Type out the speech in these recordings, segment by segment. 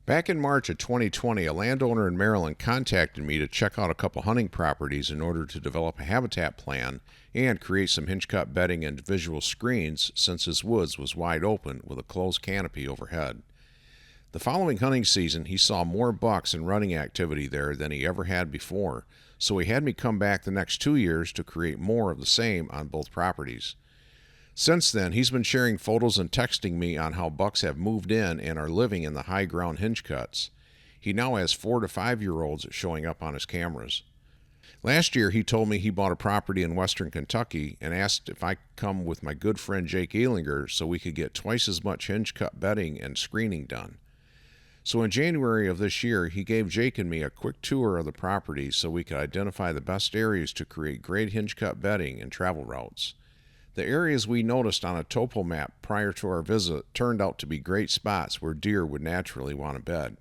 Back in March of 2020, a landowner in Maryland contacted me to check out a couple hunting properties in order to develop a habitat plan and create some hinge cut bedding and visual screens since his woods was wide open with a closed canopy overhead. The following hunting season, he saw more bucks and running activity there than he ever had before, so he had me come back the next 2 years to create more of the same on both properties. Since then, he's been sharing photos and texting me on how bucks have moved in and are living in the high ground hinge cuts. He now has 4 to 5-year-olds showing up on his cameras. Last year, he told me he bought a property in western Kentucky and asked if I could come with my good friend Jake Ehlinger so we could get twice as much hinge cut bedding and screening done. So in January of this year, he gave Jake and me a quick tour of the property so we could identify the best areas to create great hinge cut bedding and travel routes. The areas we noticed on a topo map prior to our visit turned out to be great spots where deer would naturally want to bed.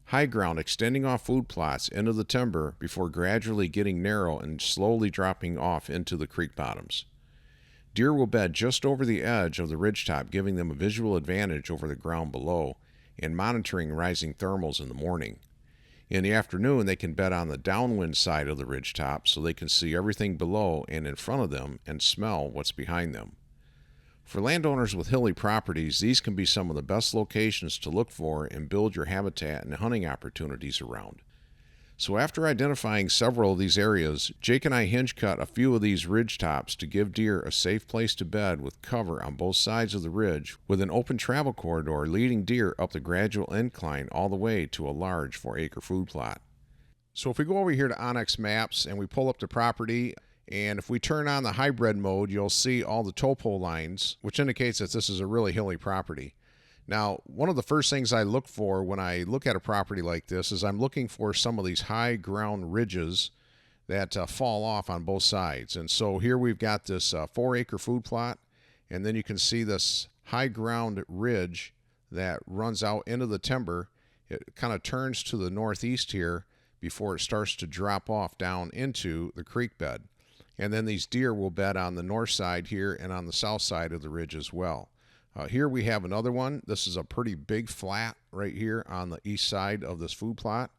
High ground extending off food plots into the timber before gradually getting narrow and slowly dropping off into the creek bottoms. Deer will bed just over the edge of the ridgetop, giving them a visual advantage over the ground below and monitoring rising thermals in the morning. In the afternoon, they can bed on the downwind side of the ridgetop so they can see everything below and in front of them and smell what's behind them. For landowners with hilly properties, these can be some of the best locations to look for and build your habitat and hunting opportunities around. So after identifying several of these areas, Jake and I hinge cut a few of these ridge tops to give deer a safe place to bed with cover on both sides of the ridge with an open travel corridor leading deer up the gradual incline all the way to a large 4-acre food plot. So if we go over here to Onyx Maps and we pull up the property, and if we turn on the hybrid mode, you'll see all the topo lines, which indicates that this is a really hilly property. Now, one of the first things I look for when I look at a property like this is I'm looking for some of these high ground ridges that fall off on both sides. And so here we've got this 4-acre food plot, and then you can see this high ground ridge that runs out into the timber. It kind of turns to the northeast here before it starts to drop off down into the creek bed. And then these deer will bed on the north side here and on the south side of the ridge as well. Here we have another one. This is a pretty big flat right here on the east side of this food plot.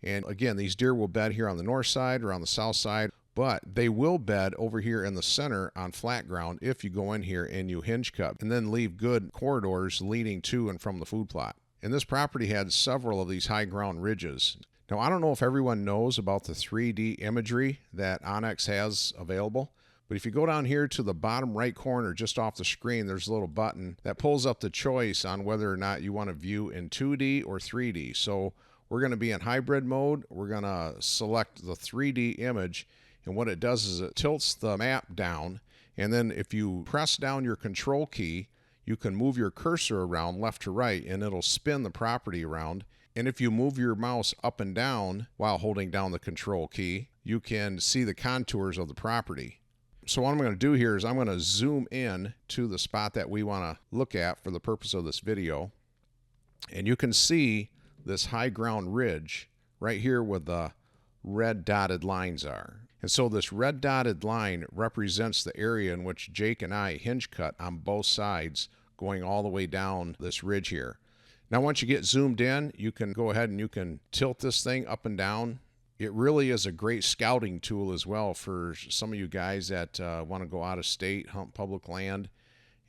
And again, these deer will bed here on the north side or on the south side, but they will bed over here in the center on flat ground if you go in here and you hinge cut and then leave good corridors leading to and from the food plot. And this property had several of these high ground ridges. Now, I don't know if everyone knows about the 3D imagery that Onyx has available. But if you go down here to the bottom right corner just off the screen, there's a little button that pulls up the choice on whether or not you want to view in 2D or 3D. So we're going to be in hybrid mode. We're going to select the 3D image. And what it does is it tilts the map down. And then if you press down your control key, you can move your cursor around left to right and it'll spin the property around. And if you move your mouse up and down while holding down the control key, you can see the contours of the property. So what I'm going to do here is I'm going to zoom in to the spot that we want to look at for the purpose of this video. And you can see this high ground ridge right here where the red dotted lines are. And so this red dotted line represents the area in which Jake and I hinge cut on both sides going all the way down this ridge here. Now once you get zoomed in, you can go ahead and you can tilt this thing up and down. It really is a great scouting tool as well for some of you guys that want to go out of state, hunt public land.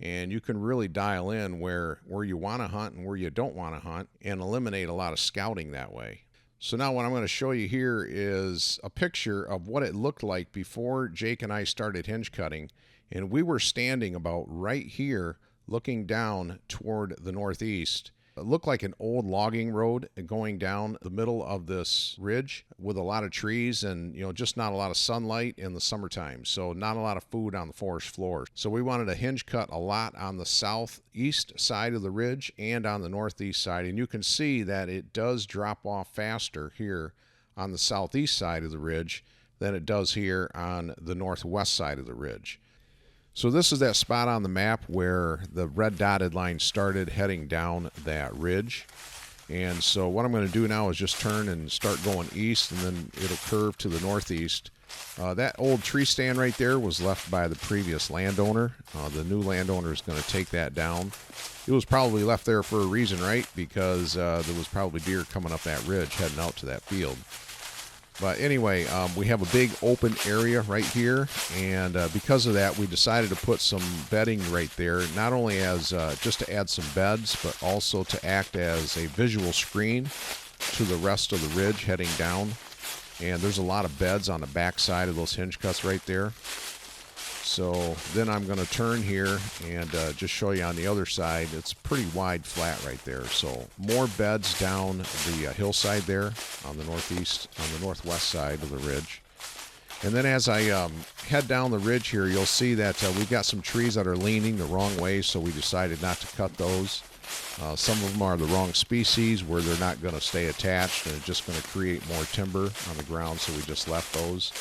And you can really dial in where you want to hunt and where you don't want to hunt and eliminate a lot of scouting that way. So now what I'm going to show you here is a picture of what it looked like before Jake and I started hinge cutting. And we were standing about right here looking down toward the northeast. It looked like an old logging road going down the middle of this ridge with a lot of trees and, just not a lot of sunlight in the summertime. So not a lot of food on the forest floor. So we wanted to hinge cut a lot on the southeast side of the ridge and on the northeast side. And you can see that it does drop off faster here on the southeast side of the ridge than it does here on the northwest side of the ridge. So this is that spot on the map where the red dotted line started heading down that ridge. And so what I'm going to do now is just turn and start going east, and then it'll curve to the northeast. That old tree stand right there was left by the previous landowner. The new landowner is going to take that down. It was probably left there for a reason, right? Because there was probably deer coming up that ridge heading out to that field. But anyway, we have a big open area right here, and because of that, we decided to put some bedding right there, not only as just to add some beds, but also to act as a visual screen to the rest of the ridge heading down. And there's a lot of beds on the back side of those hinge cuts right there. So then I'm going to turn here and just show you on the other side. It's pretty wide flat right there. So more beds down the hillside there on the northwest side of the ridge. And then as I head down the ridge here, you'll see that we've got some trees that are leaning the wrong way, so we decided not to cut those. Some of them are the wrong species where they're not going to stay attached and it's just going to create more timber on the ground, so we just left those.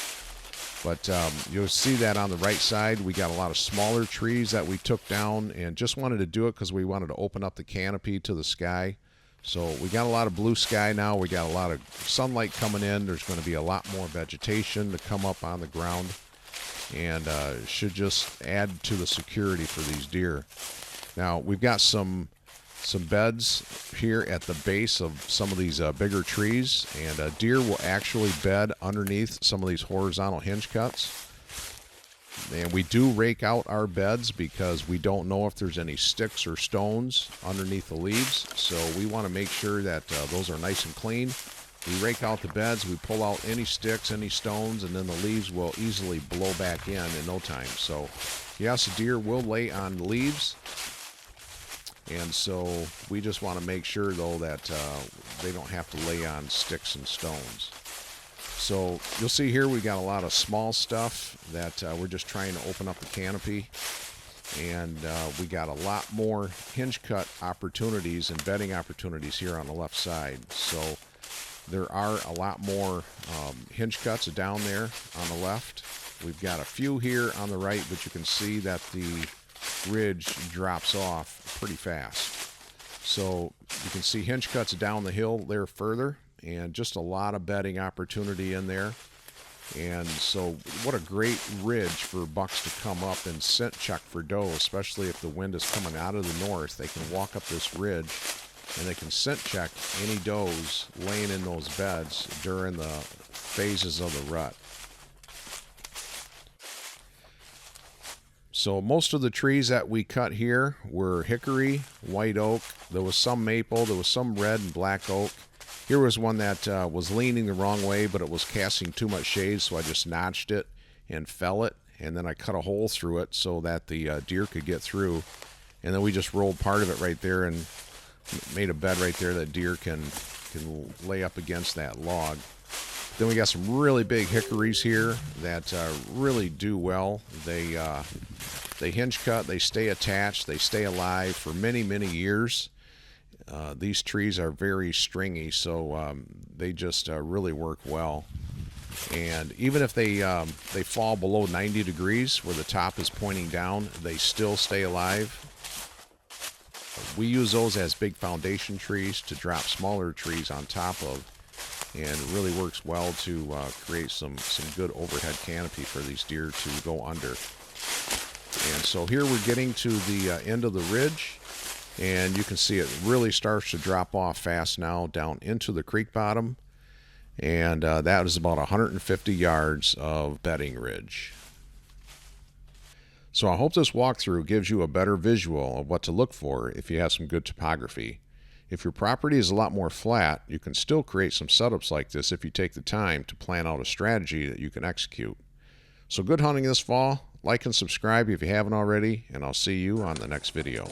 But you'll see that on the right side, we got a lot of smaller trees that we took down and just wanted to do it because we wanted to open up the canopy to the sky. So we got a lot of blue sky now. We got a lot of sunlight coming in. There's going to be a lot more vegetation to come up on the ground, and should just add to the security for these deer. Now we've got some beds here at the base of some of these bigger trees, and deer will actually bed underneath some of these horizontal hinge cuts. And we do rake out our beds because we don't know if there's any sticks or stones underneath the leaves, so we want to make sure that those are nice and clean. We rake out the beds, we pull out any sticks, any stones, and then the leaves will easily blow back in no time. So yes, deer will lay on leaves. And so we just want to make sure, though, that they don't have to lay on sticks and stones. So you'll see here we got a lot of small stuff that we're just trying to open up the canopy. And we got a lot more hinge cut opportunities and bedding opportunities here on the left side. So there are a lot more hinge cuts down there on the left. We've got a few here on the right, but you can see that the ridge drops off pretty fast. So you can see hinge cuts down the hill there further, and just a lot of bedding opportunity in there. And so what a great ridge for bucks to come up and scent check for doe, especially if the wind is coming out of the north. They can walk up this ridge and they can scent check any does laying in those beds during the phases of the rut. So most of the trees that we cut here were hickory, white oak. There was some maple, there was some red and black oak. Here was one that was leaning the wrong way, but it was casting too much shade, so I just notched it and fell it, and then I cut a hole through it so that the deer could get through. And then we just rolled part of it right there and made a bed right there that deer can lay up against that log. Then we got some really big hickories here that really do well. They hinge cut, they stay attached, they stay alive for many, many years. These trees are very stringy, so they just really work well. And even if they fall below 90 degrees where the top is pointing down, they still stay alive. We use those as big foundation trees to drop smaller trees on top of, and it really works well to create some good overhead canopy for these deer to go under. And so here we're getting to the end of the ridge, and you can see it really starts to drop off fast now down into the creek bottom, and that is about 150 yards of bedding ridge. So I hope this walkthrough gives you a better visual of what to look for if you have some good topography. If your property is a lot more flat, you can still create some setups like this if you take the time to plan out a strategy that you can execute. So good hunting this fall. Like and subscribe if you haven't already, and I'll see you on the next video.